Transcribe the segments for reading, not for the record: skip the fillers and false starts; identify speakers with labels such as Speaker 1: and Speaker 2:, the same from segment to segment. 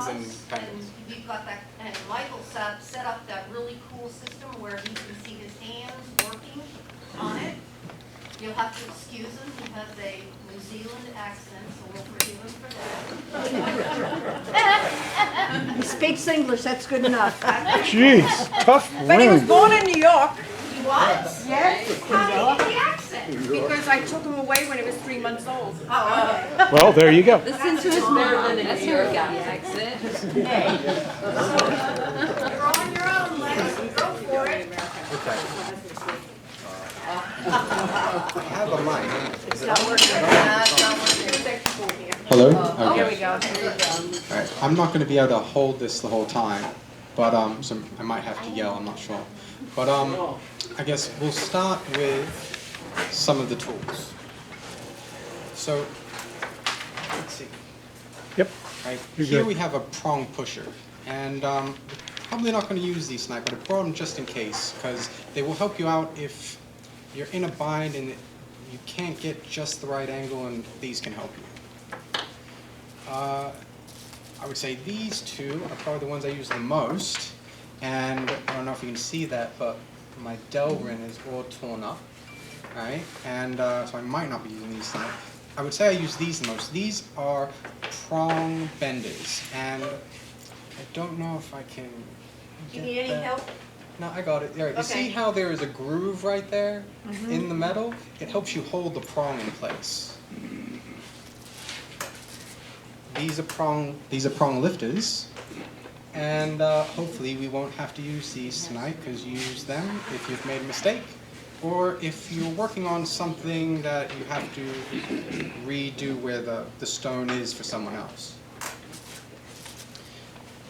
Speaker 1: pins and
Speaker 2: was,
Speaker 1: pendants.
Speaker 2: and you've got that, and Michael set up that really cool system where he can see his hands working on it. You'll have to excuse him, he has a New Zealand accent, so we'll forgive him for that.
Speaker 3: He speaks English, that's good enough.
Speaker 4: Jeez, tough
Speaker 3: But he was
Speaker 4: room.
Speaker 3: born in New York.
Speaker 2: He was?
Speaker 3: Yes.
Speaker 2: How did he get the accent?
Speaker 3: Because I took him away when he was 3 months old.
Speaker 2: Oh, okay.
Speaker 4: Well, there you go.
Speaker 5: Listen to his Maryland and New York accent.
Speaker 2: You're on your own, Lex, go for it.
Speaker 1: Okay. I have a mic.
Speaker 2: It's not working.
Speaker 1: Hello?
Speaker 3: Oh, here we go.
Speaker 1: All right. I'm not going to be able to hold this the whole time, but so I might have to yell. I'm not sure. But I guess we'll start with some of the tools. So let's see.
Speaker 4: Yep.
Speaker 1: Right.
Speaker 4: You're
Speaker 1: Here
Speaker 4: good.
Speaker 1: we have a prong pusher, and probably not going to use these tonight, but I brought them just in case because they will help you out if you're in a bind and you can't get just the right angle, and these can help you. I would say these two are probably the ones I use the most, and I don't know if you can see that, but my Delrin is all torn up, right? And so I might not be using these tonight. I would say I use these the most. These are prong benders, and I don't know if I can
Speaker 2: Do you
Speaker 1: get
Speaker 2: need any
Speaker 1: that.
Speaker 2: help?
Speaker 1: No, I got it. There. You see
Speaker 2: Okay.
Speaker 1: how there is a groove right there in the metal? It helps you hold the prong in place. These are prong lifters, and hopefully we won't have to use these tonight because you use them if you've made a mistake, or if you're working on something that you have to redo where the stone is for someone else.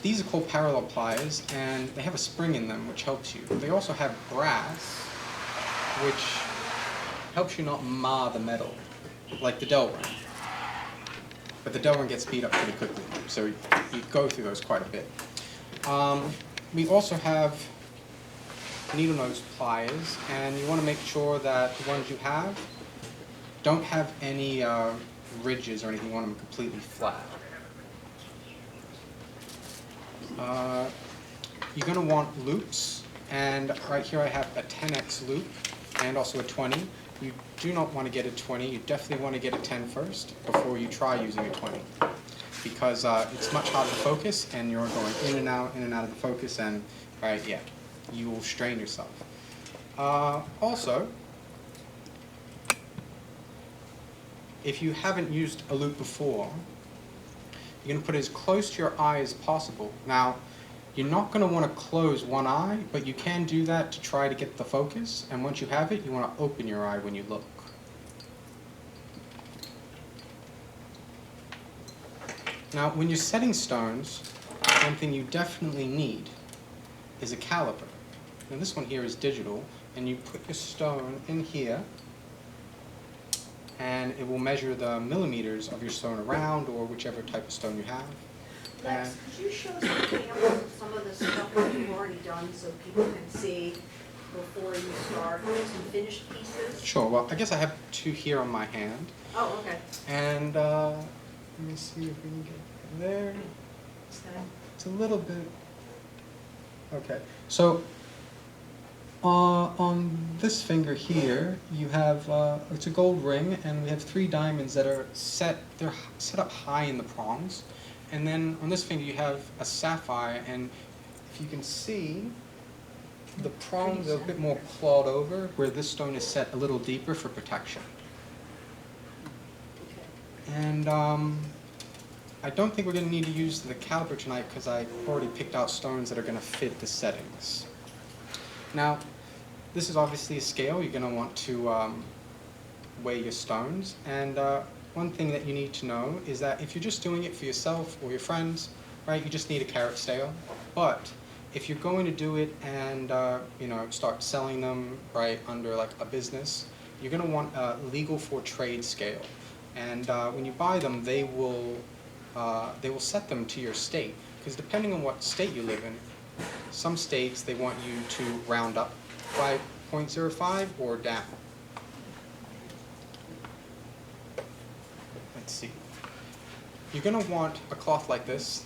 Speaker 1: These are called parallel pliers, and they have a spring in them which helps you. They also have brass, which helps you not mar the metal, like the Delrin. But the Delrin gets beat up pretty quickly, so you go through those quite a bit. We also have needle nose pliers, and you want to make sure that the ones you have don't have any ridges or anything. You want them completely flat. You're going to want loops, and right here I have a 10x loop and also a 20. You do not want to get a 20. You definitely want to get a 10 first before you try using a 20, because it's much harder to focus, and you're going in and out of the focus, and yeah, you will strain yourself. Also, if you haven't used a loop before, you're going to put it as close to your eye as possible. Now, you're not going to want to close one eye, but you can do that to try to get the focus. And once you have it, you want to open your eye when you look. Now, when you're setting stones, one thing you definitely need is a caliper. Now, this one here is digital, and you put your stone in here, and it will measure the millimeters of your stone around, or whichever type of stone you have.
Speaker 2: Lex, could you show some examples of some of the stuff that you've already done so people can see before you start, some finished pieces?
Speaker 1: Sure. Well, I guess I have two here on my hand.
Speaker 2: Oh, okay.
Speaker 1: And let me see if we can get there. It's a little bit. Okay. So on this finger here, you have it's a gold ring, and we have 3 diamonds that are set. They're set up high in the prongs. And then on this finger you have a sapphire, and if you can see, the prongs are a bit more clawed over, where this stone is set a little deeper for protection. And I don't think we're going to need to use the caliper tonight because I already picked out stones that are going to fit the settings. Now, this is obviously a scale. You're going to want to weigh your stones, and one thing that you need to know is that if you're just doing it for yourself or your friends, right, you just need a carat scale. But if you're going to do it and start selling them, right, under like a business, you're going to want a legal for trade scale. And when you buy them, they will set them to your state, because depending on what state you live in, some states they want you to round up by 0.05 or down. Let's see. You're going to want a cloth like this,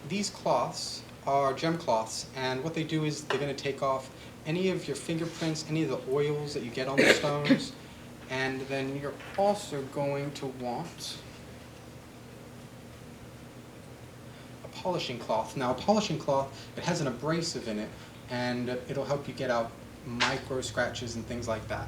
Speaker 1: these cloths are gem cloths, and what they do is they're going to take off any of your fingerprints, any of the oils that you get on the stones, and then you're also going to want a polishing cloth. Now, a polishing cloth, it has an abrasive in it, and it'll help you get out micro scratches and things like that.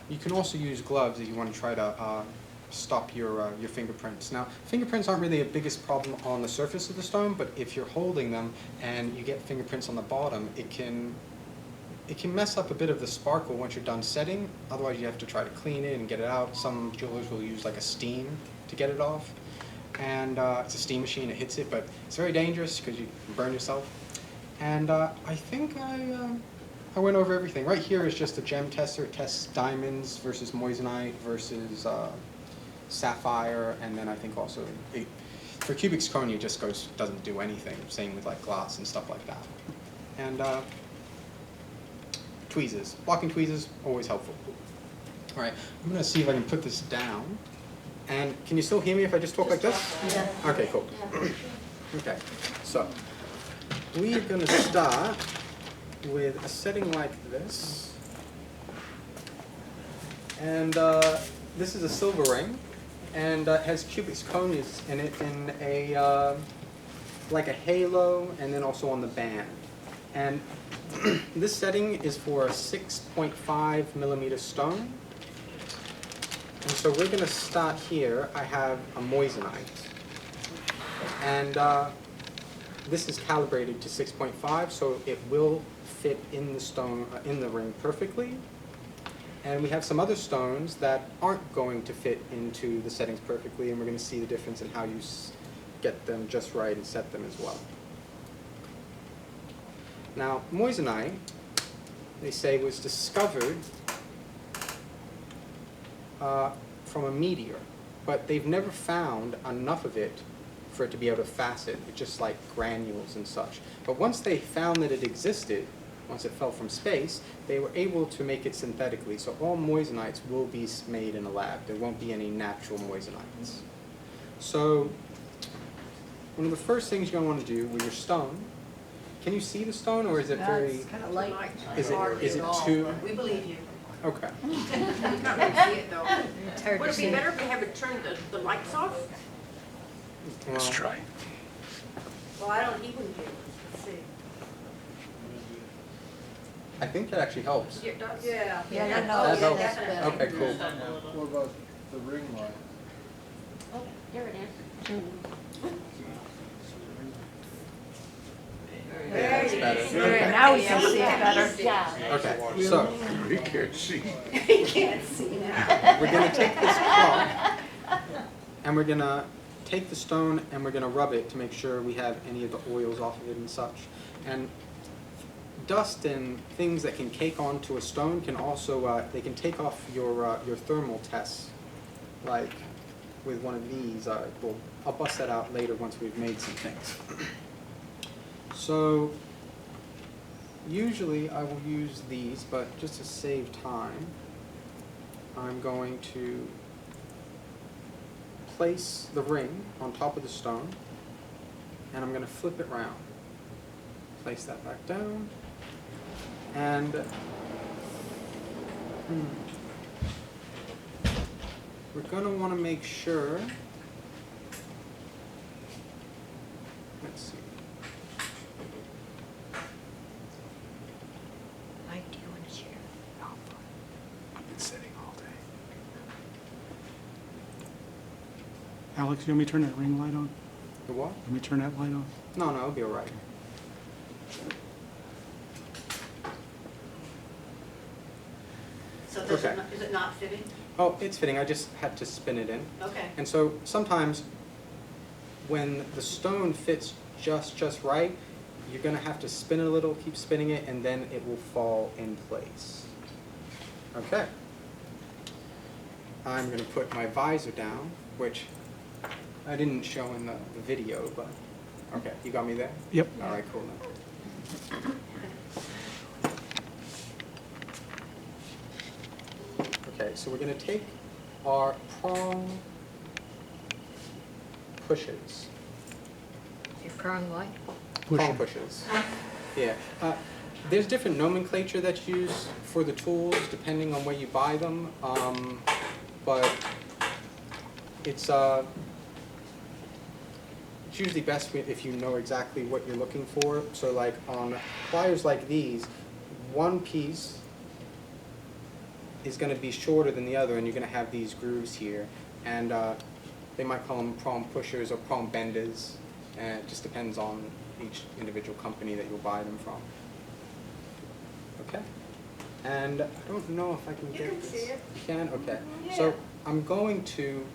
Speaker 1: You can also use gloves if you want to try to stop your fingerprints. Now, fingerprints aren't really the biggest problem on the surface of the stone, but if you're holding them and you get fingerprints on the bottom, it can mess up a bit of the sparkle once you're done setting. Otherwise, you have to try to clean it and get it out. Some jewelers will use like a steam to get it off, and it's a steam machine. It hits it, but it's very dangerous because you can burn yourself. And I think I went over everything. Right here is just a gem tester. It tests diamonds versus moissanite versus sapphire, and then I think also for cubic zirconia it just doesn't do anything. Same with like glass and stuff like that. And tweezers, blocking tweezers, always helpful. All right, I'm gonna see if I can put this down. And can you still hear me if I just talk like this?
Speaker 2: Yeah.
Speaker 1: Okay, cool. Okay, so we are gonna start with a setting like this, and this is a silver ring, and has cubic zirconias in it in a like a halo, and then also on the band. And this setting is for a 6.5 millimeter stone, and so we're going to start here. I have a moissanite, and this is calibrated to 6.5, so it will fit in the stone, in the ring perfectly. And we have some other stones that aren't going to fit into the settings perfectly, and we're going to see the difference in how you get them just right and set them as well. Now, moissanite, they say, was discovered from a meteor, but they've never found enough of it for it to be able to facet. It's just like granules and such. But once they found that it existed, once it fell from space, they were able to make it synthetically. So all moissanites will be made in a lab. There won't be any natural moissanites. So one of the first things you're going to want to do with your stone, can you see the stone, or is it very,
Speaker 3: It's kind of light.
Speaker 1: is it too,
Speaker 2: We believe you.
Speaker 1: okay.
Speaker 6: Not really see it though.
Speaker 3: It's hard
Speaker 6: Would
Speaker 3: to
Speaker 6: it be
Speaker 3: see.
Speaker 6: better if we have it turn the lights off?
Speaker 4: Let's
Speaker 1: Well,
Speaker 4: try.
Speaker 6: Well, I don't, he wouldn't be able to see.
Speaker 1: I think that actually helps.
Speaker 6: It does?
Speaker 2: Yeah.
Speaker 3: Yeah, that
Speaker 1: That
Speaker 3: helps.
Speaker 1: helps.
Speaker 2: Definitely.
Speaker 1: Okay, cool.
Speaker 7: What about the ring light?
Speaker 5: Oh, there it is.
Speaker 1: Yeah, that's better.
Speaker 3: Good,
Speaker 1: Okay.
Speaker 3: now we can see it better.
Speaker 5: Yeah.
Speaker 1: Okay, so
Speaker 7: He can't see.
Speaker 2: He can't see now.
Speaker 1: we're going to take this cloth, and we're going to take the stone and we're going to rub it to make sure we have any of the oils off of it and such. And dust and things that can cake onto a stone can also, they can take off your thermal tests, like with one of these. I'll bust that out later once we've made some things. So usually I will use these, but just to save time, I'm going to place the ring on top of the stone, and I'm going to flip it round. Place that back down, and we're going to want to make sure, let's see.
Speaker 3: Mike, do you want to share?
Speaker 4: I've been sitting all day. Alex, you want me to turn that ring light on?
Speaker 1: The what?
Speaker 4: Let me turn that light on?
Speaker 1: No, it'll be all right.
Speaker 2: So does
Speaker 1: Okay.
Speaker 2: is it not fitting?
Speaker 1: Oh, it's fitting. I just had to spin it in.
Speaker 2: Okay.
Speaker 1: And so sometimes when the stone fits just right, you're going to have to spin it a little, keep spinning it, and then it will fall in place. Okay. I'm going to put my visor down, which I didn't show in the video, but okay, you got me there?
Speaker 4: Yep.
Speaker 1: All right, cool then. Okay, so we're going to take are prong pushers.
Speaker 3: Your prong what?
Speaker 1: Prong pushers. Yeah. There's different nomenclature that's used for the tools depending on where you buy them, but it's usually best if you know exactly what you're looking for. So like on pliers like these, one piece is going to be shorter than the other, and you're going to have these grooves here, and they might call them prong pushers or prong benders, and it just depends on each individual company that you'll buy them from. Okay, and I don't know if I can get
Speaker 6: can
Speaker 1: this.
Speaker 6: see it.
Speaker 1: You can? Okay.
Speaker 6: Yeah.
Speaker 1: So I'm going to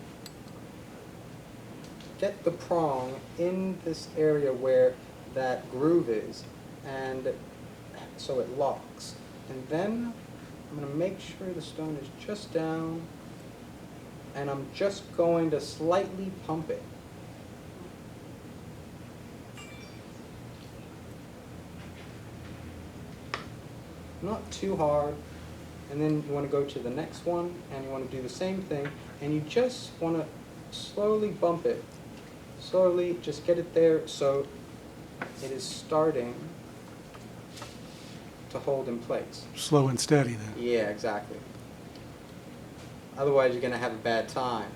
Speaker 1: get the prong in this area where that groove is, and so it locks. And then I'm going to make sure the stone is just down, and I'm just going to slightly pump it. Not too hard. And then you want to go to the next one, and you want to do the same thing, and you just want to slowly bump it. Slowly, just get it there so it is starting to hold in place.
Speaker 4: Slow and steady then.
Speaker 1: Yeah, exactly. Otherwise, you're going to have a bad time.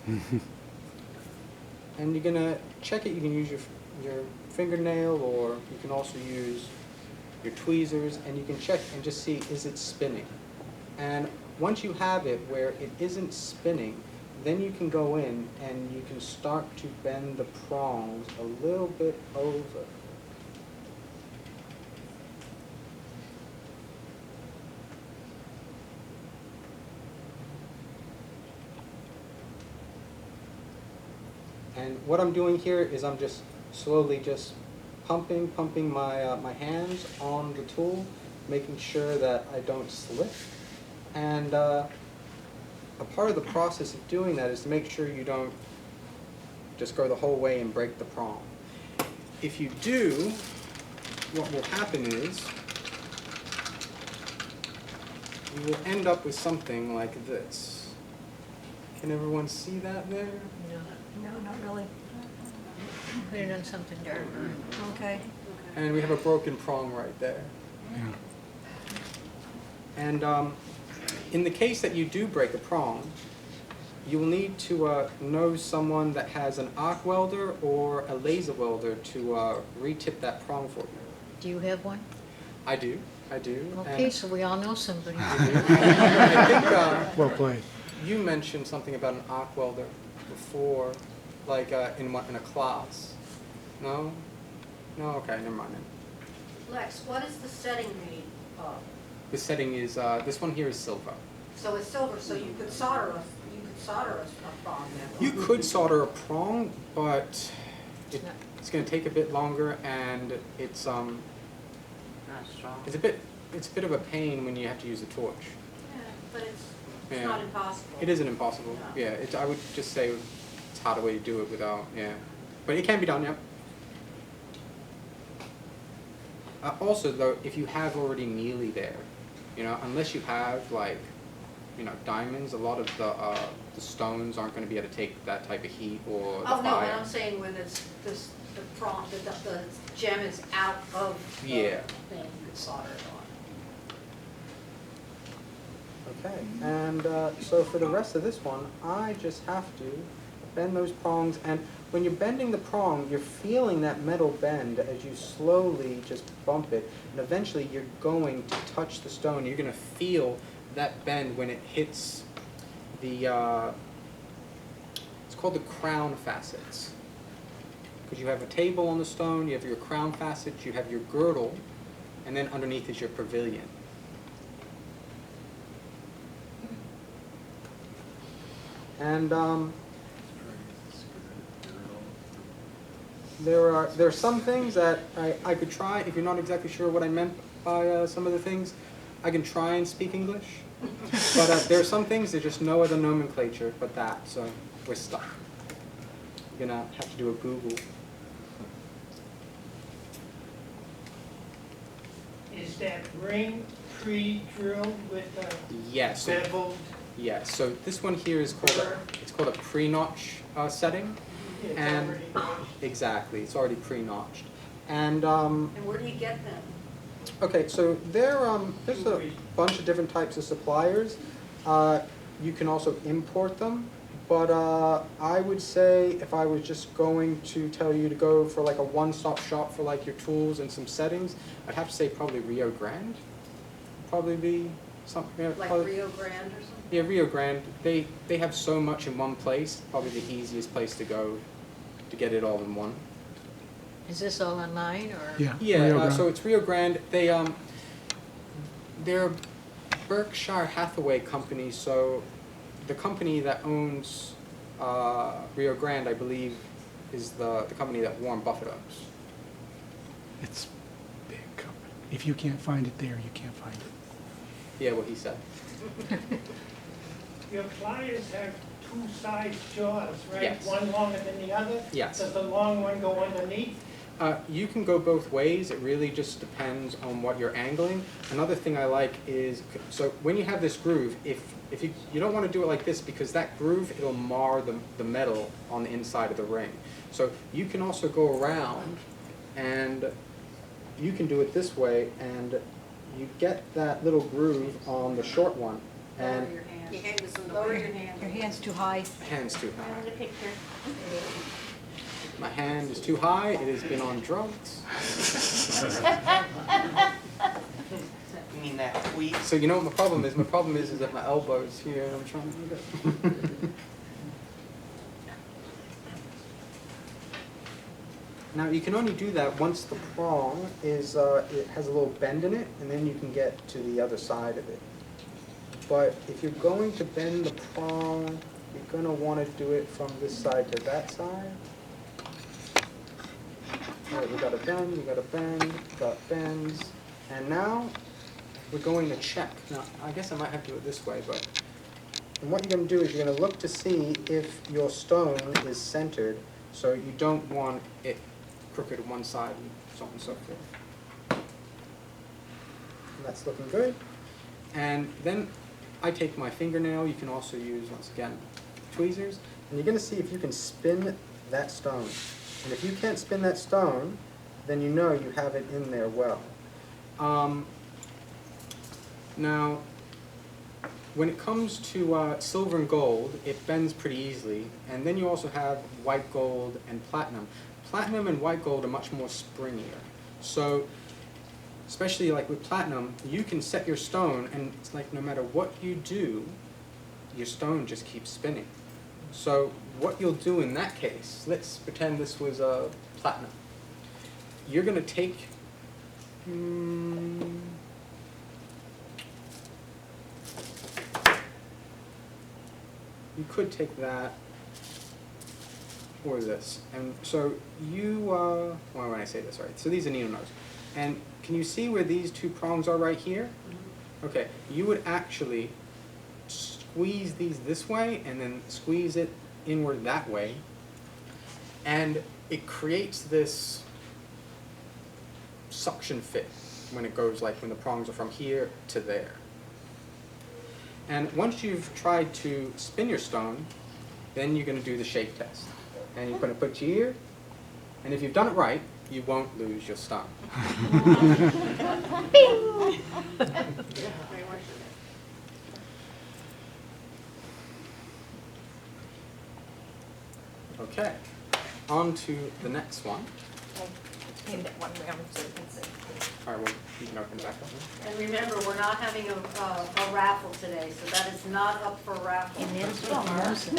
Speaker 1: And you're going to check it. You can use your fingernail, or you can also use your tweezers, and you can check and just see, is it spinning? And once you have it where it isn't spinning, then you can go in and you can start to bend the prongs a little bit over. And what I'm doing here is I'm just slowly just pumping my, my hands on the tool, making sure that I don't slip. And a part of the process of doing that is to make sure you don't just go the whole way and break the prong. If you do, what will happen is you will end up with something like this. Can everyone see that there?
Speaker 3: No, not really. Put it on something darker.
Speaker 6: Okay.
Speaker 1: And we have a broken prong right there.
Speaker 4: Yeah.
Speaker 1: And in the case that you do break a prong, you will need to know someone that has an arc welder or a laser welder to re-tip that prong for you.
Speaker 3: Do you have one?
Speaker 1: I do.
Speaker 3: Okay,
Speaker 1: And
Speaker 3: so we all know somebody.
Speaker 1: I think
Speaker 4: Well played.
Speaker 1: you mentioned something about an arc welder before, like in a class. No? No? Okay, never mind then.
Speaker 2: Lex, what is the setting made of?
Speaker 1: The setting is, this one here is silver.
Speaker 2: So it's silver, so you could solder a prong then.
Speaker 1: You could solder a prong, but it's going to take a bit longer, and it's
Speaker 6: Not strong.
Speaker 1: it's a bit of a pain when you have to use a torch.
Speaker 2: Yeah, but it's
Speaker 1: Yeah.
Speaker 2: not impossible.
Speaker 1: It isn't impossible.
Speaker 2: No.
Speaker 1: Yeah, I would just say it's a harder way to do it without, yeah. But it can be done, yeah. Also, though, if you have already mealy there, you know, unless you have, like, you know, diamonds, a lot of the stones aren't going to be able to take that type of heat or the
Speaker 2: Oh, no,
Speaker 1: fire.
Speaker 2: but I'm saying when it's, the prong, the gem is out of the
Speaker 1: Yeah.
Speaker 2: thing, you could solder it on.
Speaker 1: Okay, and so for the rest of this one, I just have to bend those prongs, and when you're bending the prong, you're feeling that metal bend as you slowly just bump it, and eventually you're going to touch the stone. You're going to feel that bend when it hits the, it's called the crown facets. Because you have a table on the stone, you have your crown facets, you have your girdle, and then underneath is your pavilion. And there are some things that I could try. If you're not exactly sure what I meant by some of the things, I can try and speak English. But there are some things, there's just no other nomenclature but that, so we're stuck. You're going to have to do a Google.
Speaker 8: Is that ring pre-drilled with a
Speaker 1: Yes.
Speaker 8: beveled?
Speaker 1: Yeah, so this one here is called it's called a pre-notch setting. And exactly, it's already pre-notched. And
Speaker 6: where do you get them?
Speaker 1: okay, so there's a bunch of different types of suppliers. You can also import them, but I would say if I was just going to tell you to go for like a one-stop shop for like your tools and some settings, I'd have to say probably Rio Grande. Probably be something.
Speaker 6: Like
Speaker 1: probably,
Speaker 6: Rio Grande or something?
Speaker 1: yeah, Rio Grande. They have so much in one place. Probably the easiest place to go to get it all in one.
Speaker 3: Is this all online or?
Speaker 4: Yeah.
Speaker 1: Yeah,
Speaker 4: Rio Grande.
Speaker 1: so it's Rio Grande. They're a Berkshire Hathaway company, so the company that owns Rio Grande, I believe, is the company that Warren Buffett owns.
Speaker 4: It's a big company. If you can't find it there, you can't find it.
Speaker 1: Yeah, what he said.
Speaker 8: Your pliers have two side jaws, right?
Speaker 1: Yes.
Speaker 8: One longer than the other?
Speaker 1: Yes.
Speaker 8: Does the long one go underneath?
Speaker 1: You can go both ways. It really just depends on what you're angling. Another thing I like is, so when you have this groove, if you don't want to do it like this because that groove, it'll mar the metal on the inside of the ring. So you can also go around and you can do it this way and you get that little groove on the short one. And
Speaker 6: Lower your hand. Your hand is in the Lower your hand.
Speaker 3: Your hand's too high.
Speaker 1: hand's too
Speaker 5: I
Speaker 1: high.
Speaker 5: want a picture.
Speaker 1: My hand is too high. It has been on drugs.
Speaker 9: You mean that tweet?
Speaker 1: So you know what my problem is? My problem is that my elbow is here and I'm trying to do it. Now you can only do that once the prong is, it has a little bend in it, and then you can get to the other side of it. But if you're going to bend the prong, you're going to want to do it from this side to that side. All right, we got a bend, we got a bend, got bends, and now we're going to check. Now, I guess I might have to do it this way, but and what you're going to do is you're going to look to see if your stone is centered, so you don't want it crooked on one side and so on and so forth. And that's looking good. And then I take my fingernail. You can also use, once again, tweezers, and you're going to see if you can spin that stone. And if you can't spin that stone, then you know you have it in there well. Now, when it comes to silver and gold, it bends pretty easily. And then you also have white gold and platinum. Platinum and white gold are much more springier. So, especially like with platinum, you can set your stone, and it's like no matter what you do, your stone just keeps spinning. So what you'll do in that case, let's pretend this was a platinum. You're going to take, you could take that or this. And so you, well, when I say this, right, so these are needle nose. And can you see where these two prongs are right here? Okay, you would actually squeeze these this way and then squeeze it inward that way. And it creates this suction fit when it goes, like when the prongs are from here to there. And once you've tried to spin your stone, then you're going to do the shake test. And you're going to put your ear, and if you've done it right, you won't lose your stone. Okay, on to the next one.
Speaker 3: Hand it one round so you can see.
Speaker 1: All right, well, you can open it back up.
Speaker 6: And remember, we're not having a raffle today, so that is not up for raffle.
Speaker 3: And then stars.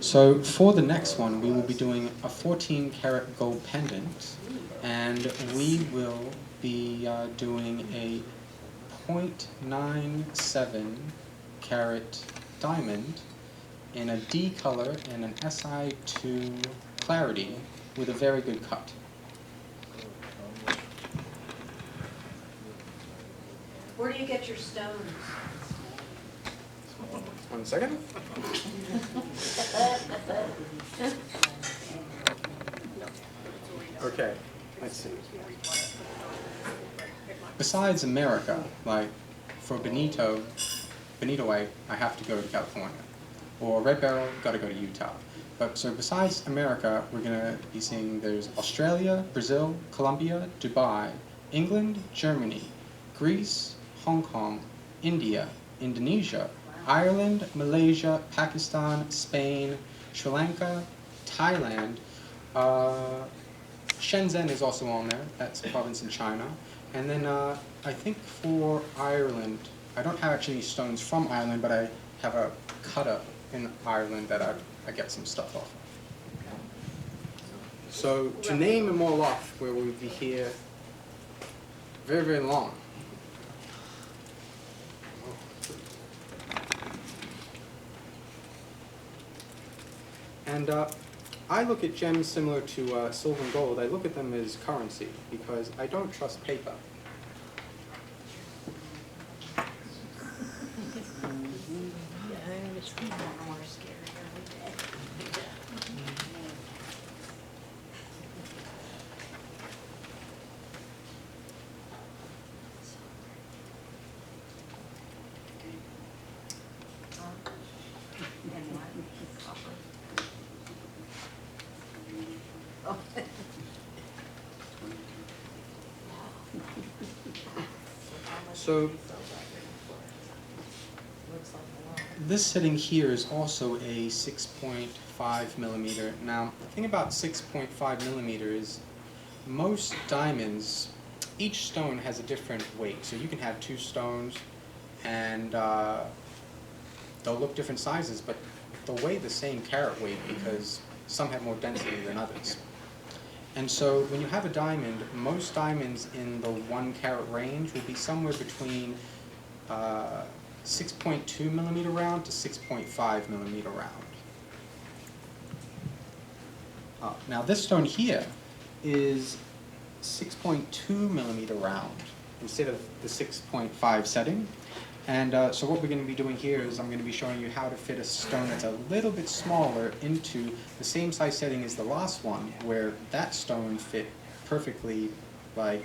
Speaker 1: So for the next one, we will be doing a 14-karat gold pendant, and we will be doing a 0.97 carat diamond in a D color and an SI2 clarity with a very good cut.
Speaker 6: Where do you get your stones?
Speaker 1: 1 second. Okay, let's see. Besides America, like for Bonito Way, I have to go to California. Or Red Barrel, got to go to Utah. But so besides America, we're going to be seeing there's Australia, Brazil, Colombia, Dubai, England, Germany, Greece, Hong Kong, India, Indonesia, Ireland, Malaysia, Pakistan, Spain, Sri Lanka, Thailand. Shenzhen is also on there. That's a province in China. And then I think for Ireland, I don't have actually any stones from Ireland, but I have a cutter in Ireland that I get some stuff off of. So to name them all off, where we'll be here very, very long. And I look at gems similar to silver and gold. I look at them as currency because I don't trust paper. So this setting here is also a 6.5 millimeter. Now, the thing about 6.5 millimeter is most diamonds, each stone has a different weight. So you can have 2 stones and they'll look different sizes, but they'll weigh the same carat weight because some have more density than others. And so when you have a diamond, most diamonds in the 1 carat range will be somewhere between 6.2 millimeter round to 6.5 millimeter round. Now this stone here is 6.2 millimeter round instead of the 6.5 setting. And so what we're going to be doing here is I'm going to be showing you how to fit a stone that's a little bit smaller into the same size setting as the last one, where that stone fit perfectly like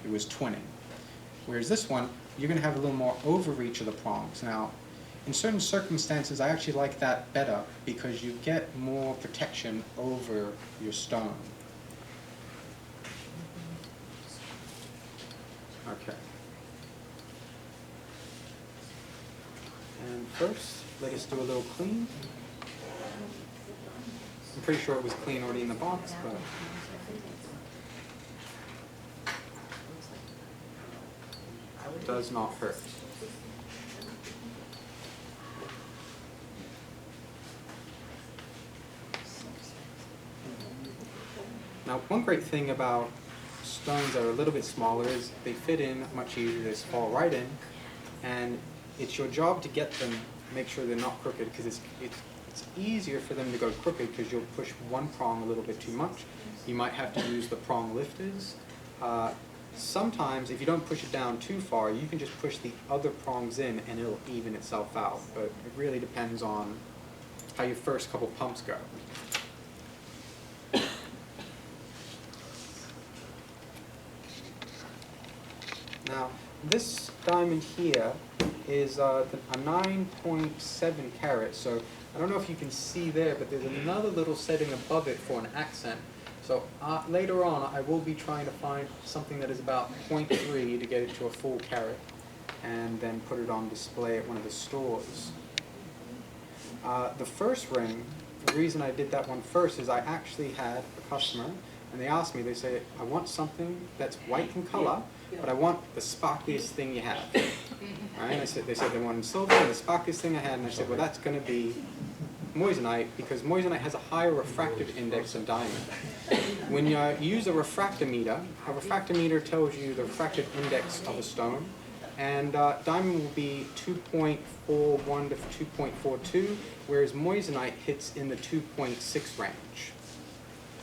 Speaker 1: it was twinning. Whereas this one, you're going to have a little more overreach of the prongs. Now, in certain circumstances, I actually like that better because you get more protection over your stone. Okay. And first, let us do a little clean. I'm pretty sure it was clean already in the box, but it does not hurt. Now, one great thing about stones that are a little bit smaller is they fit in much easier, they just fall right in, and it's your job to get them, make sure they're not crooked, because it's easier for them to go crooked because you'll push one prong a little bit too much. You might have to use the prong lifters. Sometimes, if you don't push it down too far, you can just push the other prongs in and it'll even itself out. But it really depends on how your first couple pumps go. Now, this diamond here is a 9.7 carat, so I don't know if you can see there, but there's another little setting above it for an accent. So later on, I will be trying to find something that is about 0.3 to get it to a full carat, and then put it on display at one of the stores. The first ring, the reason I did that one first is I actually had a customer, and they asked me, they say, I want something that's white in color, but I want the sparkliest thing you have. Right? And they said they wanted silver, and the sparkliest thing I had, and I said, well, that's going to be moissanite, because moissanite has a higher refractive index than diamond. When you use a refractometer tells you the refractive index of a stone, and diamond will be 2.41 to 2.42, whereas moissanite hits in the 2.6 range.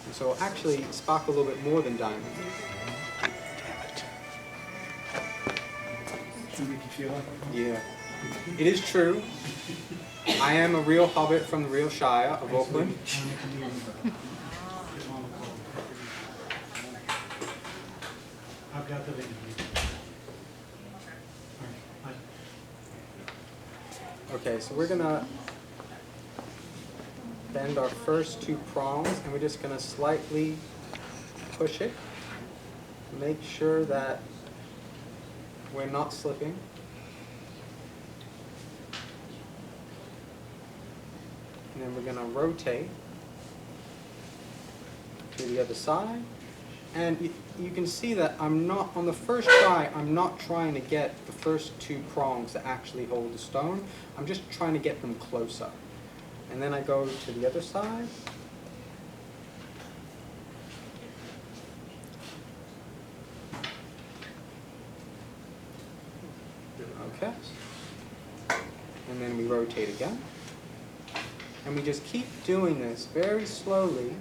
Speaker 1: And so it'll actually sparkle a little bit more than diamond.
Speaker 4: Does it make you feel like
Speaker 1: Yeah. It is true. I am a real hobbit from the real Shire of Oakland.
Speaker 4: I've got the video.
Speaker 1: Okay, so we're gonna bend our first two prongs, and we're just gonna slightly push it. Make sure that we're not slipping. And then we're gonna rotate to the other side. And you can see that I'm not, on the first try, I'm not trying to get the first two prongs to actually hold the stone. I'm just trying to get them closer. And then I go to the other side. Okay. And then we rotate again. And we just keep doing this very slowly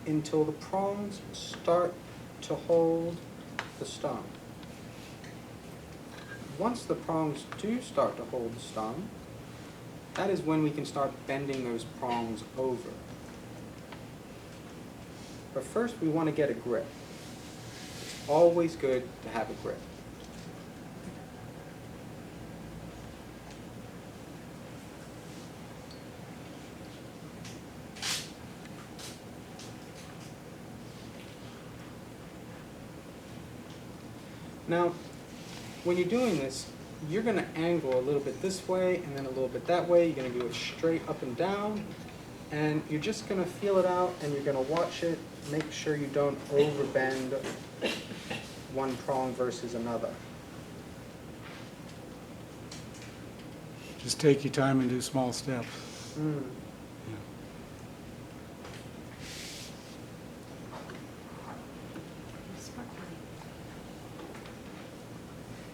Speaker 1: until the prongs start to hold the stone. Once the prongs do start to hold the stone, that is when we can start bending those prongs over. But first we want to get a grip. It's always good to have a grip. Now, when you're doing this, you're going to angle a little bit this way and then a little bit that way. You're going to do it straight up and down, and you're just going to feel it out, and you're going to watch it. Make sure you don't overbend one prong versus another.
Speaker 4: Just take your time and do small steps.
Speaker 1: Mm.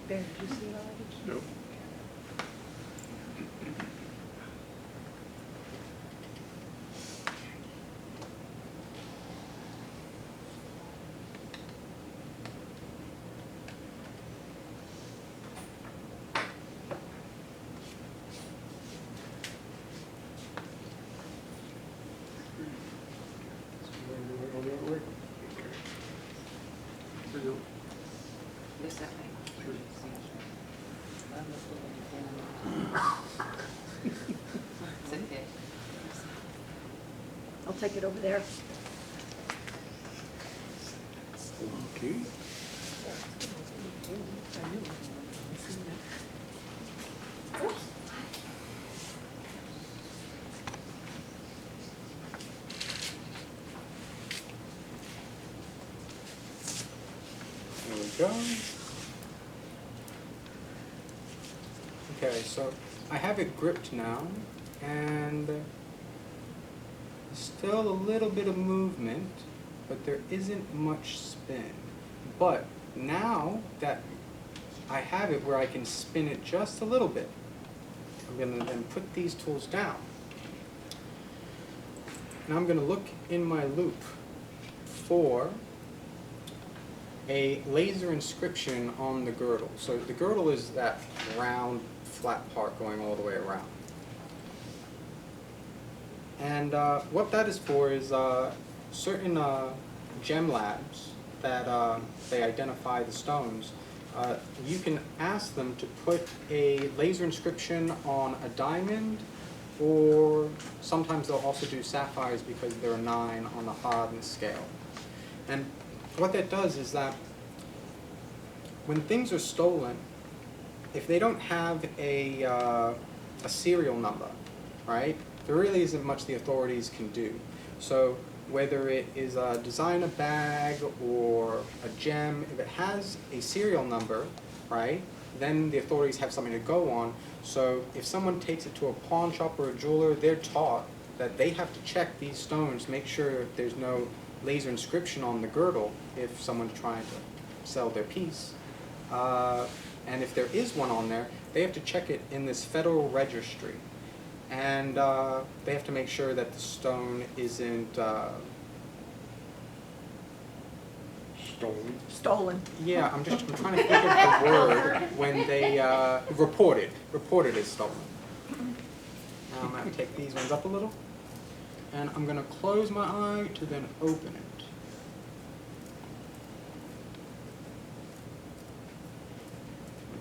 Speaker 3: Ben, did you see it already?
Speaker 7: Nope.
Speaker 9: This that way. It's okay.
Speaker 3: I'll take it over there.
Speaker 4: Okay.
Speaker 1: There we go. Okay, so I have it gripped now, and still a little bit of movement, but there isn't much spin. But now that I have it where I can spin it just a little bit, I'm going to then put these tools down. Now I'm going to look in my loop for a laser inscription on the girdle. So the girdle is that round, flat part going all the way around. And what that is for is certain gem labs that they identify the stones. You can ask them to put a laser inscription on a diamond, or sometimes they'll also do sapphires because they're a 9 on the hardness scale. And what that does is that when things are stolen, if they don't have a serial number, right, there really isn't much the authorities can do. So whether it is a designer bag or a gem, if it has a serial number, right, then the authorities have something to go on. So if someone takes it to a pawn shop or a jeweler, they're taught that they have to check these stones, make sure there's no laser inscription on the girdle if someone's trying to sell their piece. And if there is one on there, they have to check it in this federal registry. And they have to make sure that the stone isn't
Speaker 3: Stolen.
Speaker 1: Yeah, I'm trying to think of the word when they reported as stolen. Now I'm going to take these ones up a little, and I'm going to close my eye to then open it.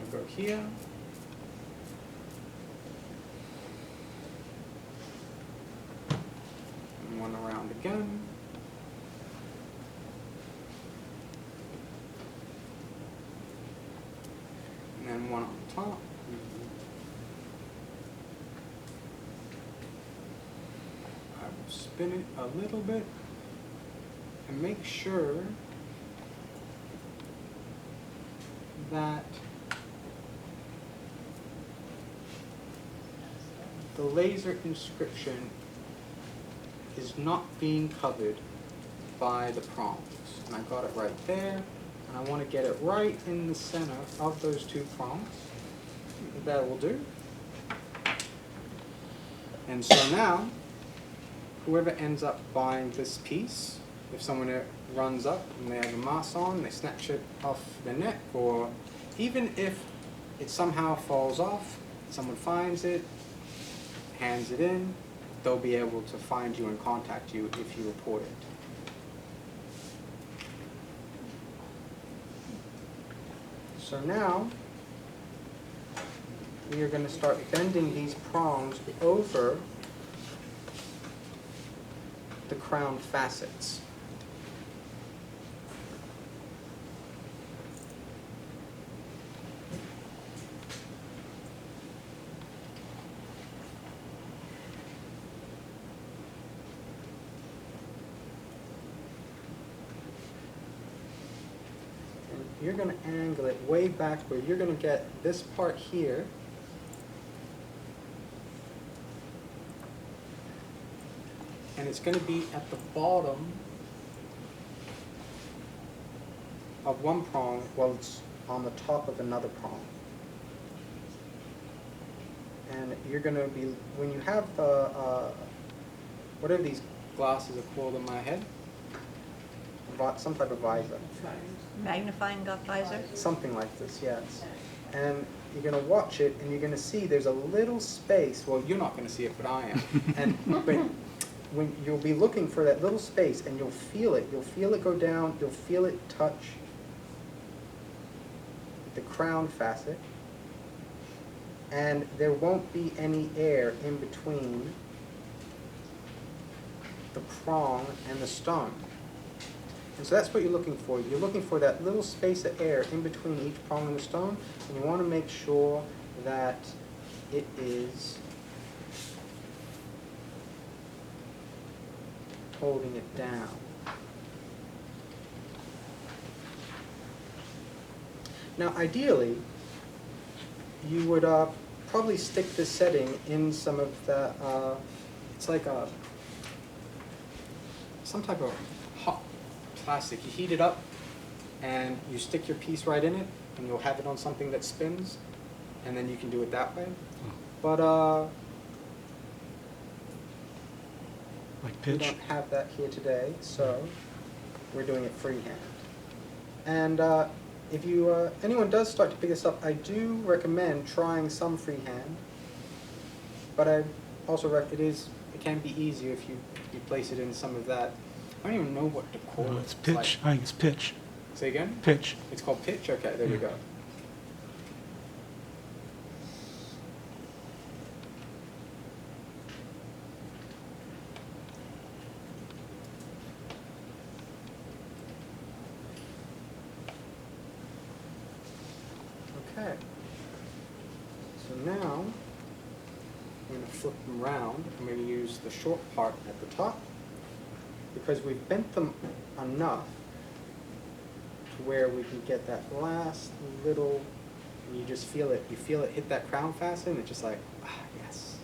Speaker 1: I'm going to go here. And one around again. And then one on top. I will spin it a little bit and make sure that the laser inscription is not being covered by the prongs. And I got it right there. And I want to get it right in the center of those two prongs. That will do. And so now, whoever ends up buying this piece, if someone runs up and they have a mask on, they snatch it off the neck, or even if it somehow falls off, someone finds it, hands it in, they'll be able to find you and contact you if you report it. So now, we are going to start bending these prongs over the crown facets. You're going to angle it way back where you're going to get this part here. And it's going to be at the bottom of one prong while it's on the top of another prong. And you're going to be, when you have whatever these glasses are called in my head, some type of visor.
Speaker 3: Magnifying visor?
Speaker 1: Something like this, yes. And you're going to watch it, and you're going to see there's a little space. Well, you're not going to see it, but I am. But when you'll be looking for that little space, and you'll feel it. You'll feel it go down. You'll feel it touch the crown facet. And there won't be any air in between the prong and the stone. And so that's what you're looking for. You're looking for that little space of air in between each prong and the stone, and you want to make sure that it is holding it down. Now, ideally, you would probably stick this setting in some of the, it's like some type of hot plastic. You heat it up and you stick your piece right in it, and you'll have it on something that spins, and then you can do it that way. But
Speaker 4: Like
Speaker 1: we
Speaker 4: pitch?
Speaker 1: don't have that here today, so we're doing it freehand. And if you anyone does start to pick this up, I do recommend trying some freehand. But I also it can be easier if you place it in some of that. I don't even know what to call
Speaker 4: No,
Speaker 1: it.
Speaker 4: it's pitch.
Speaker 1: Like,
Speaker 4: I think it's pitch.
Speaker 1: say again?
Speaker 4: Pitch.
Speaker 1: It's called pitch? Okay, there we
Speaker 4: Yeah.
Speaker 1: go. Okay. So now, I'm going to flip them around. I'm going to use the short part at the top, because we've bent them enough to where we can get that last little, and you just feel it. You feel it hit that crown fasten, and it's just like, ah, yes.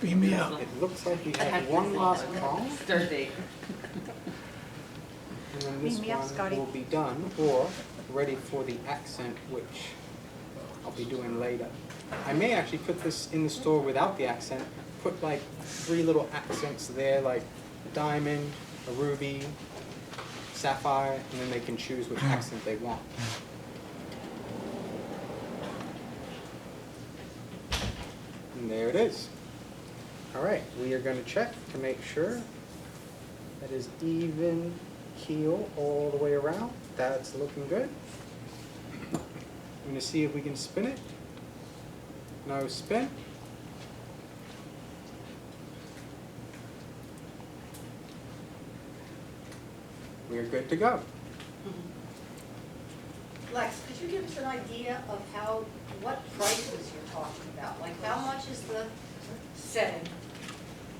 Speaker 4: Beam me up.
Speaker 1: It looks like we
Speaker 9: I
Speaker 1: have
Speaker 9: had to
Speaker 1: one
Speaker 9: say
Speaker 1: last
Speaker 9: that.
Speaker 1: prong,
Speaker 9: Start date.
Speaker 1: and then this
Speaker 3: Beam me up,
Speaker 1: one
Speaker 3: Scotty.
Speaker 1: will be done, or ready for the accent, which I'll be doing later. I may actually put this in the store without the accent, put like 3 little accents there, like a diamond, a ruby, sapphire, and then they can choose which accent they want. And there it is. All right, we are going to check to make sure that is even keel all the way around. That's looking good. I'm going to see if we can spin it. No spin. We're good to go.
Speaker 2: Lex, could you give us an idea of what prices you're talking about? Like, how much is the setting?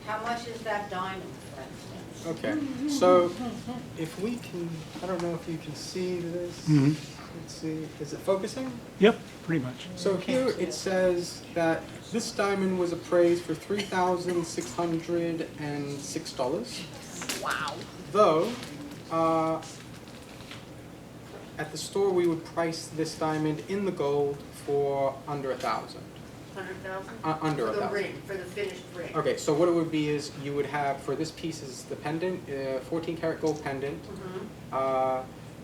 Speaker 2: How much is that diamond, for instance?
Speaker 1: Okay, so if we can, I don't know if you can see this.
Speaker 4: Mhm.
Speaker 1: Let's see, is it focusing?
Speaker 4: Yep, pretty much.
Speaker 1: So here it says that this diamond was appraised for $3,606.
Speaker 3: Wow.
Speaker 1: Though, at the store we would price this diamond in the gold for under 1,000.
Speaker 2: 100,000?
Speaker 1: Under
Speaker 2: For the
Speaker 1: 1,000.
Speaker 2: ring, for the finished ring.
Speaker 1: Okay, so what it would be is you would have, for this piece is the pendant, 14 karat gold pendant.
Speaker 2: Mhm.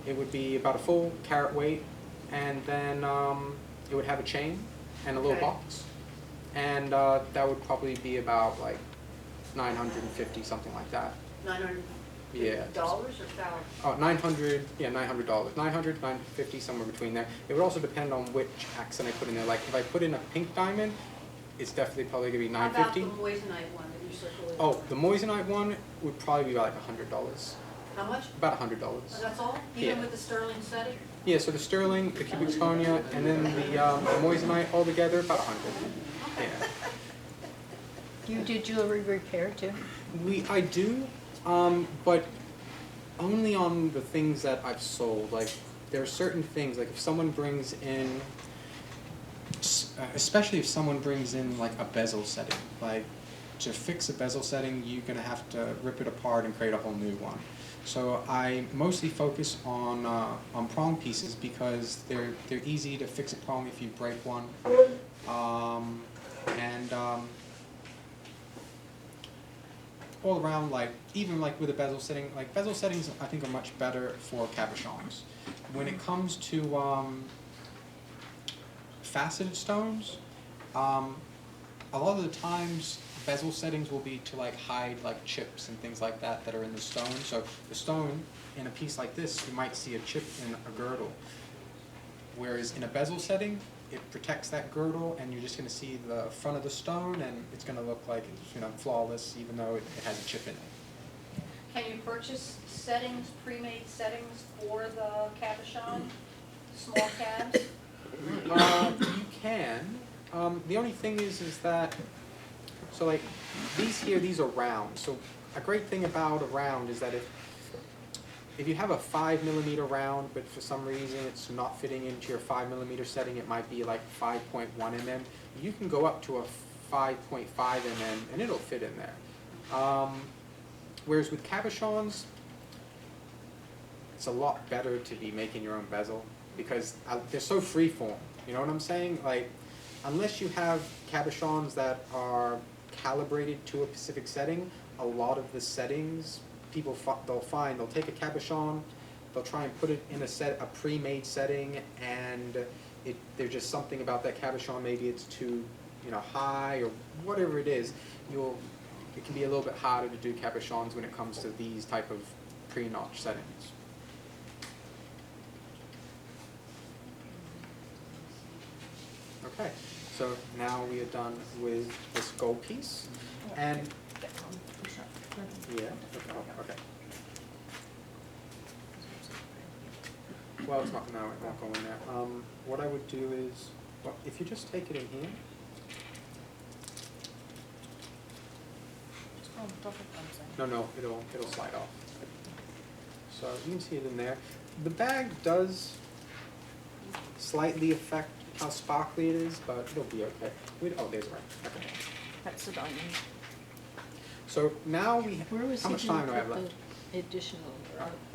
Speaker 1: It would be about a full carat weight, and then it would have a chain and a little
Speaker 2: Okay.
Speaker 1: box. And that would probably be about like 950, something like that.
Speaker 2: $900
Speaker 1: Yeah.
Speaker 2: or $1,000?
Speaker 1: Oh, 900, yeah, $900. 900, 950, somewhere between there. It would also depend on which accent I put in there. Like if I put in a pink diamond, it's definitely probably gonna be
Speaker 2: How about the
Speaker 1: 950.
Speaker 2: moissanite one that you circulated?
Speaker 1: Oh, the moissanite one would probably be like $100.
Speaker 2: How much?
Speaker 1: About $100.
Speaker 2: Oh, that's all? Even
Speaker 1: Yeah.
Speaker 2: with the sterling setting?
Speaker 1: Yeah, so the sterling, the cubic zirconia, and then the moissanite all together, about 100. Yeah.
Speaker 3: You do jewelry repair too?
Speaker 1: I do, but only on the things that I've sold. Like, there are certain things, like if someone brings in, especially if someone brings in like a bezel setting, like to fix a bezel setting, you're gonna have to rip it apart and create a whole new one. So I mostly focus on prong pieces because they're easy to fix a prong if you break one, and all around, like even like with a bezel setting, like bezel settings I think are much better for cabochons. When it comes to faceted stones, a lot of the times bezel settings will be to like hide like chips and things like that that are in the stone. So the stone in a piece like this, you might see a chip in a girdle. Whereas in a bezel setting, it protects that girdle and you're just going to see the front of the stone and it's going to look like it's, you know, flawless even though it has a chip in it.
Speaker 2: Can you purchase settings, pre-made settings for the cabochon, small cabs?
Speaker 1: You can. The only thing is that, so like these are round. So a great thing about a round is that if you have a 5mm round, but for some reason it's not fitting into your 5mm setting, it might be like 5.1 mm. You can go up to a 5.5 mm and it'll fit in there. Whereas with cabochons, it's a lot better to be making your own bezel because they're so freeform. You know what I'm saying? Like, unless you have cabochons that are calibrated to a specific setting, a lot of the settings they'll take a cabochon, they'll try and put it in a pre-made setting, and there's just something about that cabochon. Maybe it's too, you know, high or whatever it is. It can be a little bit harder to do cabochons when it comes to these type of pre-notch settings. Okay, so now we are done with this gold piece, and yeah, okay. Well, it's not, no, it won't go in there. What I would do is, well, if you just take it in here. No, it'll slide off. So you can see it in there. The bag does slightly affect how sparkly it is, but it'll be okay. Oh, there's right. Okay.
Speaker 3: That's the diamond.
Speaker 1: So now
Speaker 3: Where was
Speaker 1: how
Speaker 3: he
Speaker 1: much
Speaker 3: gonna
Speaker 1: time do I have
Speaker 3: put
Speaker 1: left?
Speaker 3: additional.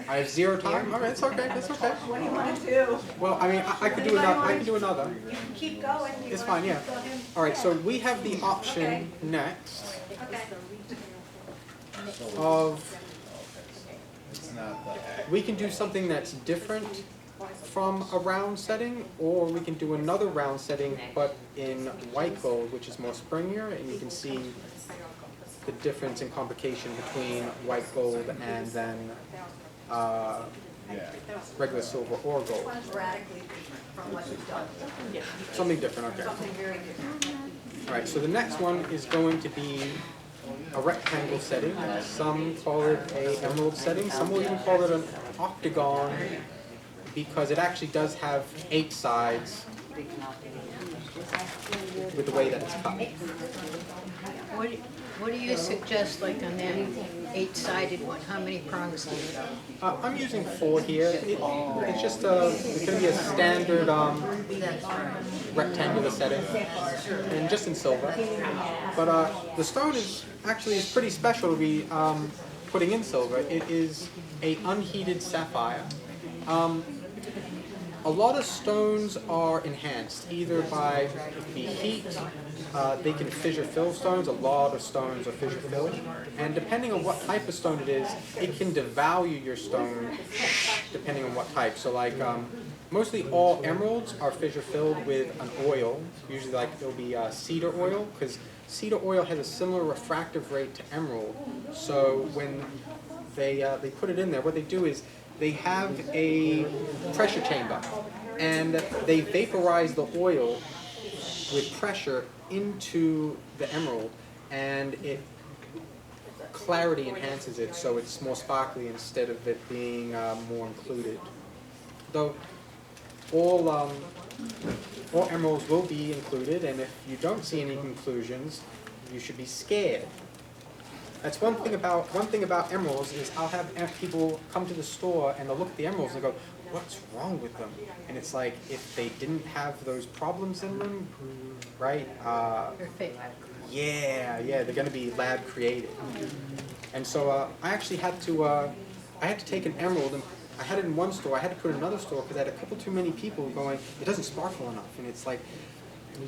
Speaker 1: I have 0 time? Alright, it's okay, that's okay.
Speaker 2: What do you want to do?
Speaker 1: Well, I mean, I could do another, I could do another.
Speaker 2: You can keep going. You
Speaker 1: It's
Speaker 2: wanna
Speaker 1: fine, yeah.
Speaker 2: keep going?
Speaker 1: Alright, so we have the option next
Speaker 2: Okay.
Speaker 1: of,
Speaker 7: It's not that.
Speaker 1: we can do something that's different from a round setting, or we can do another round setting, but in white gold, which is more springier, and you can see the difference in complication between white gold and then
Speaker 7: Yeah.
Speaker 1: regular silver or
Speaker 2: This
Speaker 1: gold.
Speaker 2: one's radically different from what you've done.
Speaker 1: Something different, okay.
Speaker 2: Something very different.
Speaker 1: Alright, so the next one is going to be a rectangle setting. Some call it a emerald setting, some will even call it an octagon, because it actually does have 8 sides with the way that it's cut.
Speaker 3: What do you suggest, like on that 8-sided one? How many prongs do you have?
Speaker 1: I'm using 4 here. It's just it's going to be a standard rectangular setting, and just in silver. But the stone is pretty special to be putting in silver. It is a unheated sapphire. A lot of stones are enhanced either by the heat. They can fissure fill stones. A lot of stones are fissure filled, and depending on what type of stone it is, it can devalue your stone depending on what type. So like mostly all emeralds are fissure filled with an oil. Usually like it'll be cedar oil, because cedar oil has a similar refractive rate to emerald. So when they put it in there, what they do is they have a pressure chamber, and they vaporize the oil with pressure into the emerald, and it clarity enhances it, so it's more sparkly instead of it being more included. Though all emeralds will be included, and if you don't see any conclusions, you should be scared. That's one thing about emeralds is I'll have people come to the store and they'll look at the emeralds and go, what's wrong with them? And it's like, if they didn't have those problems in them, right?
Speaker 3: They're fake.
Speaker 1: Yeah, they're going to be lab created. And so I actually had to take an emerald, and I had it in one store. I had to put it in another store because I had a couple too many people going, it doesn't sparkle enough. And it's like,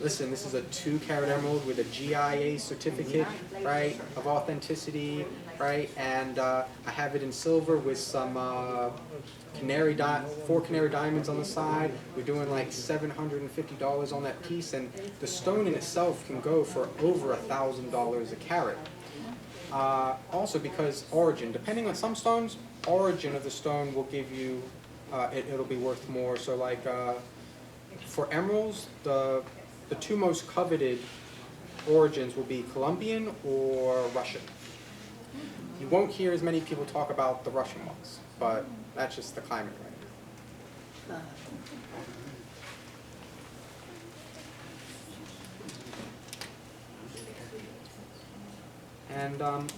Speaker 1: listen, this is a 2-carat emerald with a GIA certificate, right, of authenticity, right? And I have it in silver with some 4 canary diamonds on the side. We're doing like $750 on that piece, and the stone in itself can go for over $1,000 a carat. Also because origin, depending on some stones, origin of the stone will give you, it'll be worth more. So like for emeralds, the 2 most coveted origins will be Colombian or Russian. You won't hear as many people talk about the Russian ones, but that's just the climate, right? And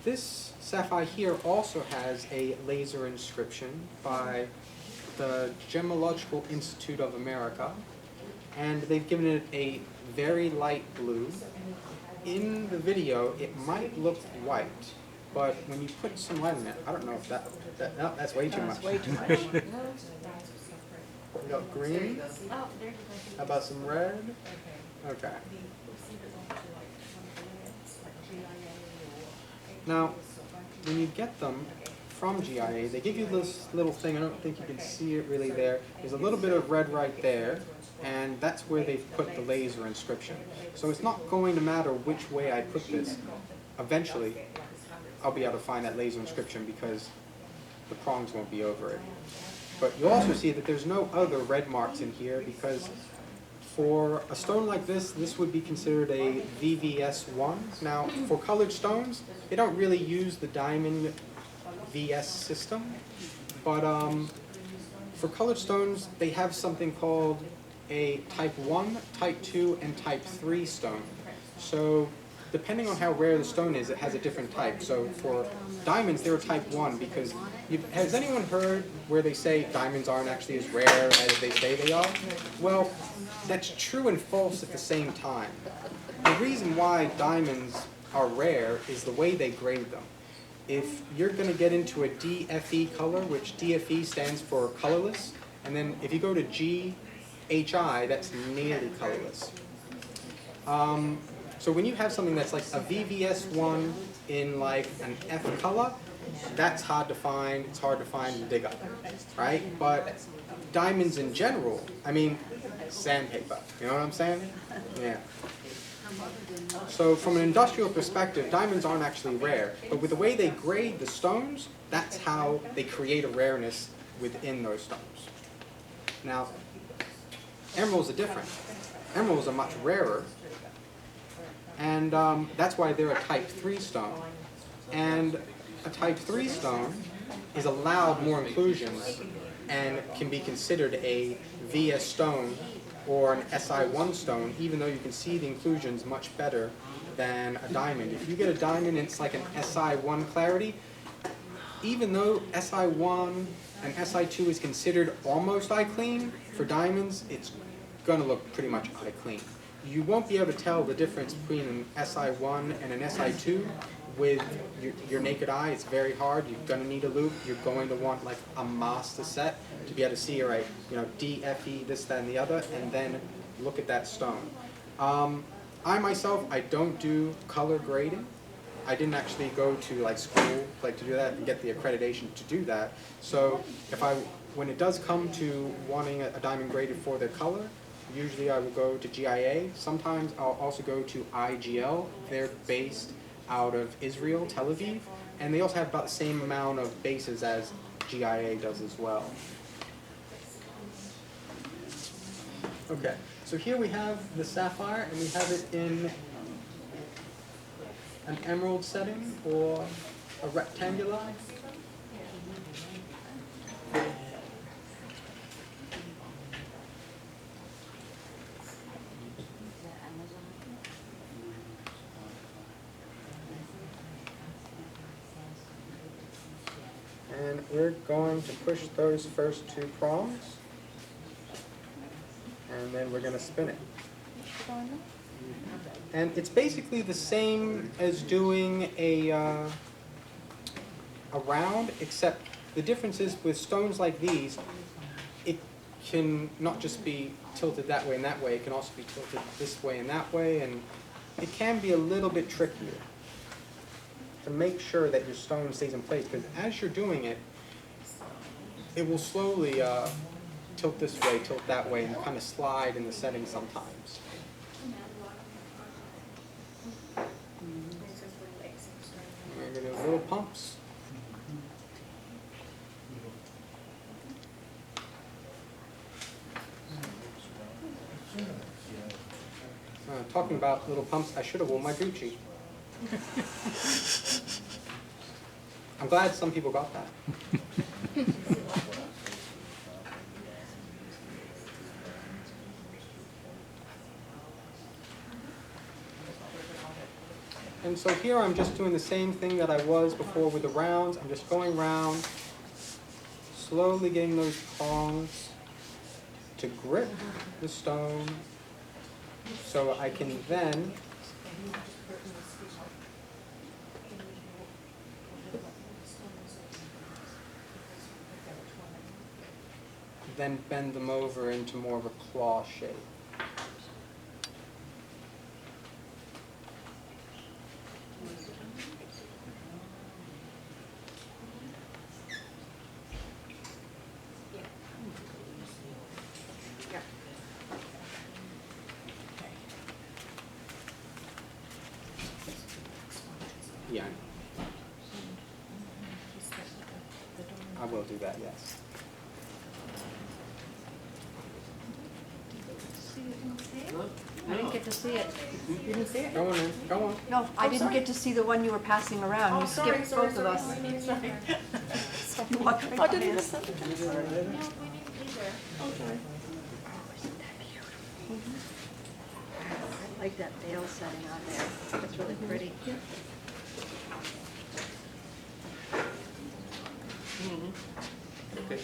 Speaker 1: this sapphire here also has a laser inscription by the Gemological Institute of America, and they've given it a very light blue. In the video, it might look white, but when you put some light in it, I don't know if no, that's way too much.
Speaker 3: Way too much.
Speaker 1: We got green.
Speaker 5: Oh, there's
Speaker 1: How about some red? Okay. Now, when you get them from GIA, they give you this little thing. I don't think you can see it really there. There's a little bit of red right there, and that's where they've put the laser inscription. So it's not going to matter which way I put this. Eventually, I'll be able to find that laser inscription because the prongs won't be over it. But you'll also see that there's no other red marks in here because for a stone like this, this would be considered a VVS1. Now, for colored stones, they don't really use the diamond VS system, but for colored stones, they have something called a type 1, type 2, and type 3 stone. So depending on how rare the stone is, it has a different type. So for diamonds, they're a type 1 because has anyone heard where they say diamonds aren't actually as rare as they say they are? Well, that's true and false at the same time. The reason why diamonds are rare is the way they grade them. if you're going to get into a DFE color, which DFE stands for colorless, and then if you go to GHI, that's nearly colorless. So when you have something that's like a VVS1 in like an F color, that's hard to find. It's hard to find and dig up, right? But diamonds in general, I mean, sandpaper. You know what I'm saying? Yeah. So from an industrial perspective, diamonds aren't actually rare. But with the way they grade the stones, that's how they create a rareness within those stones. Now, emeralds are different. Emeralds are much rarer. And that's why they're a type 3 stone. And a type 3 stone is allowed more inclusions and can be considered a VS stone or an SI1 stone, even though you can see the inclusions much better than a diamond. If you get a diamond and it's like an SI1 clarity, even though SI1 and SI2 is considered almost eye clean, for diamonds it's going to look pretty much eye clean. You won't be able to tell the difference between an SI1 and an SI2 with your naked eye. It's very hard. You're going to need a loupe. You're going to want like a master set to be able to see, all right, you know, D, F, E, this, that, and the other, and then look at that stone. I myself, I don't do color grading. I didn't actually go to like school like to do that and get the accreditation to do that. So when it does come to wanting a diamond graded for their color, usually I will go to GIA. Sometimes I'll also go to IGL. They're based out of Israel, Tel Aviv, and they also have about the same amount of bases as GIA does as well. Okay, so here we have the sapphire, and we have it in an emerald setting or a rectangular. And we're going to push those first 2 prongs, and then we're going to spin it. And it's basically the same as doing a round, except the difference is with stones like these, it can not just be tilted that way and that way, it can also be tilted this way and that way, and it can be a little bit trickier to make sure that your stone stays in place, because as you're doing it, it will slowly tilt this way, tilt that way, and kind of slide in the setting sometimes. We're going to do little pumps. Talking about little pumps, I should have worn my Gucci. I'm glad some people got that. And so here I'm just doing the same thing that I was before with the rounds. I'm just going round, slowly getting those prongs to grip the stone so I can then bend them over into more of a claw shape. Yeah, I will do that, yes.
Speaker 3: I didn't get to see it.
Speaker 5: You didn't see it?
Speaker 1: Go on in, go on.
Speaker 5: No, I didn't get to see the one you were passing around. You skipped both of us. You walked right by us.
Speaker 3: I like that veil setting on there. That's really pretty.
Speaker 1: Okay.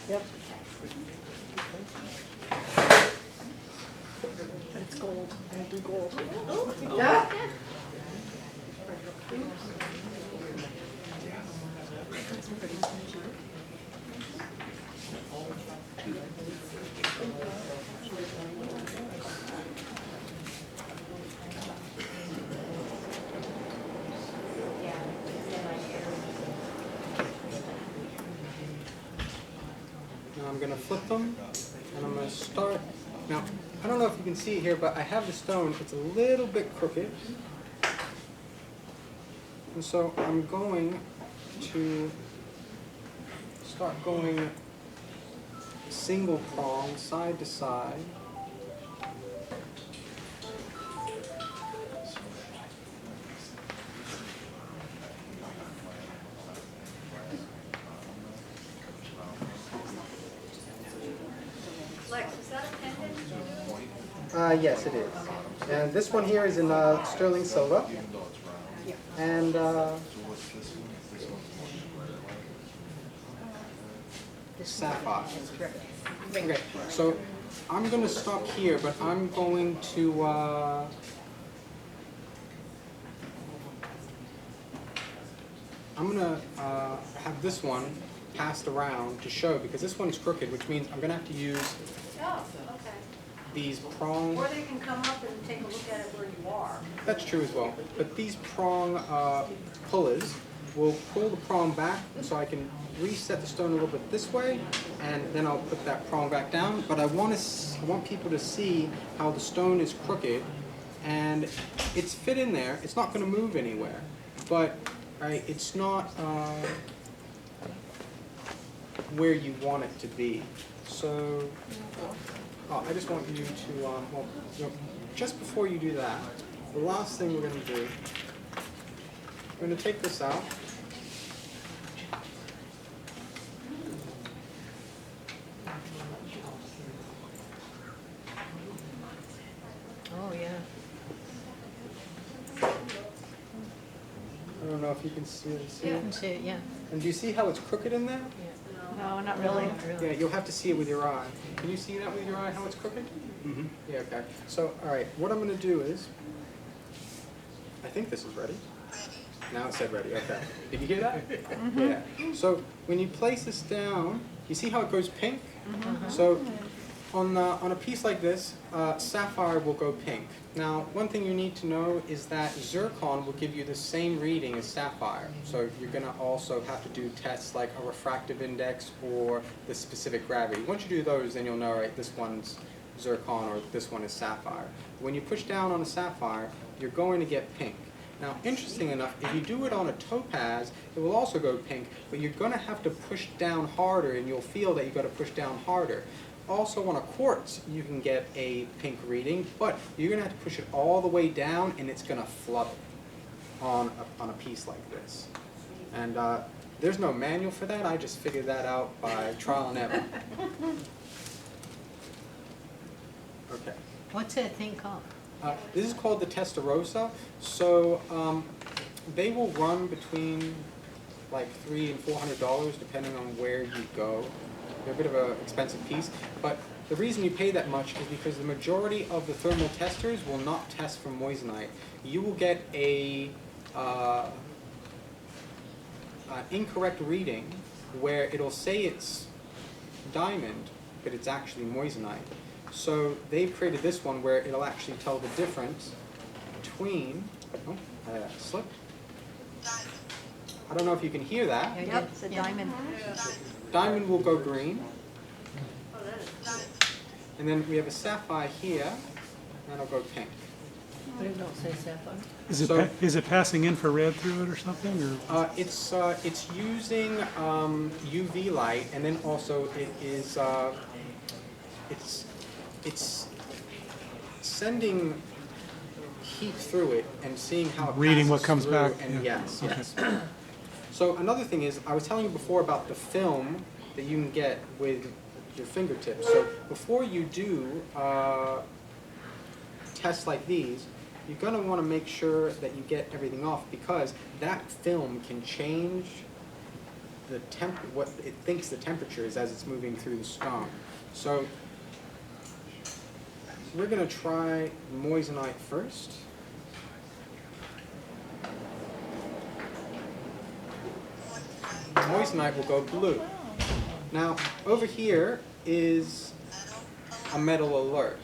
Speaker 5: Yep.
Speaker 3: But it's gold. I'll do gold.
Speaker 5: Yeah.
Speaker 1: I'm going to flip them, and I'm going to start. Now, I don't know if you can see it here, but I have the stone. It's a little bit crooked. And so I'm going to start going single prong, side to side.
Speaker 6: Lex, is that a pendant?
Speaker 1: Yes, it is. And this one here is in sterling silver. And sapphire. Okay, so I'm going to stop here, but I'm going to have this one passed around to show, because this one's crooked, which means I'm going to have to use
Speaker 6: Oh, okay.
Speaker 1: these prong.
Speaker 6: Or they can come up and take a look at it where you are.
Speaker 1: That's true as well. But these prong pullers will pull the prong back, so I can reset the stone a little bit this way, and then I'll put that prong back down. But I want people to see how the stone is crooked, and it's fit in there. It's not going to move anywhere, but right, it's not where you want it to be. So I just want you to, well, you know, just before you do that, the last thing we're going to do, we're going to take this out.
Speaker 3: Oh, yeah.
Speaker 1: I don't know if you can see it.
Speaker 3: You can see it, yeah.
Speaker 1: And do you see how it's crooked in there?
Speaker 5: No, not really.
Speaker 3: Not really.
Speaker 1: Yeah, you'll have to see it with your eye. Can you see that with your eye, how it's crooked? Mm-hmm. Yeah, okay. So, all right, what I'm going to do is, I think this is ready. Now it said ready, okay. Did you hear that? Yeah. So, when you place this down, you see how it goes pink? So, on a piece like this, sapphire will go pink. Now, one thing you need to know is that zircon will give you the same reading as sapphire. So you're going to also have to do tests like a refractive index or the specific gravity. Once you do those, then you'll know, right, this one's zircon or this one is sapphire. When you push down on a sapphire, you're going to get pink. Now, interesting enough, if you do it on a topaz, it will also go pink, but you're going to have to push down harder, and you'll feel that you've got to push down harder. Also on a quartz, you can get a pink reading, but you're going to have to push it all the way down, and it's going to flutter on a piece like this. And there's no manual for that. I just figured that out by trial and error. Okay.
Speaker 3: What's that thing called?
Speaker 1: This is called the Testarossa. So they will run between like $300 and $400 depending on where you go. They're a bit of an expensive piece, but the reason you pay that much is because the majority of the thermal testers will not test for moissanite. You will get an incorrect reading where it'll say it's diamond, but it's actually moissanite. So they've created this one where it'll actually tell the difference between, oh, I slipped. I don't know if you can hear that.
Speaker 5: Yep, it's a diamond.
Speaker 1: Diamond will go green. And then we have a sapphire here, and it'll go pink.
Speaker 3: But it don't say sapphire.
Speaker 4: Is it passing infrared through it or something? Or?
Speaker 1: It's using UV light, and then also it is it's sending heat through it and seeing how it
Speaker 4: Reading
Speaker 1: passes
Speaker 4: what comes
Speaker 1: through,
Speaker 4: back.
Speaker 1: and
Speaker 4: Yeah.
Speaker 1: yes,
Speaker 4: Okay.
Speaker 1: yes. So another thing is, I was telling you before about the film that you can get with your fingertips. So before you do tests like these, you're going to want to make sure that you get everything off, because that film can change the what it thinks the temperature is as it's moving through the stone. So we're going to try moissanite first. Moissanite will go blue. Now, over here is a metal alert.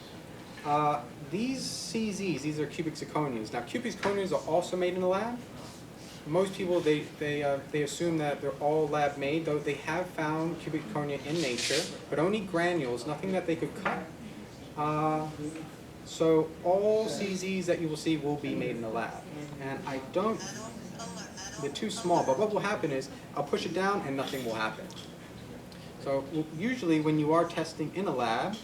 Speaker 1: These CZs, these are cubic zirconias. Now, cubic zirconias are also made in the lab, most people, they assume that they're all lab made, though they have found cubic zirconia in nature, but only granules, nothing that they could cut. So all CZs that you will see will be made in the lab. And I don't, they're too small, but what will happen is I'll push it down and nothing will happen. So usually when you are testing in a lab,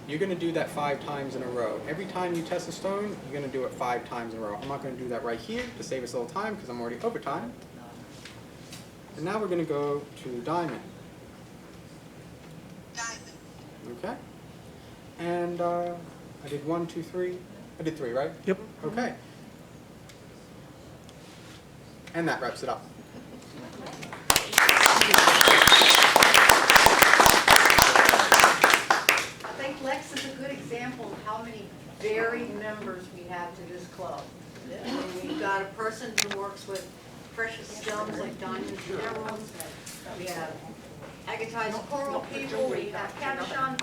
Speaker 1: you're going to do that 5 times in a row. Every time you test a stone, you're going to do it 5 times in a row. I'm not going to do that right here to save us a little time because I'm already over time. And now we're going to go to diamond. Okay. And I did 1, 2, 3. I did 3, right?
Speaker 4: Yep.
Speaker 1: Okay. And that wraps it up.
Speaker 6: I think Lex is a good example of how many varied members we have to this club. I mean, we've got a person who works with precious stones like diamonds and emeralds. We have agatized coral people, we have cabochon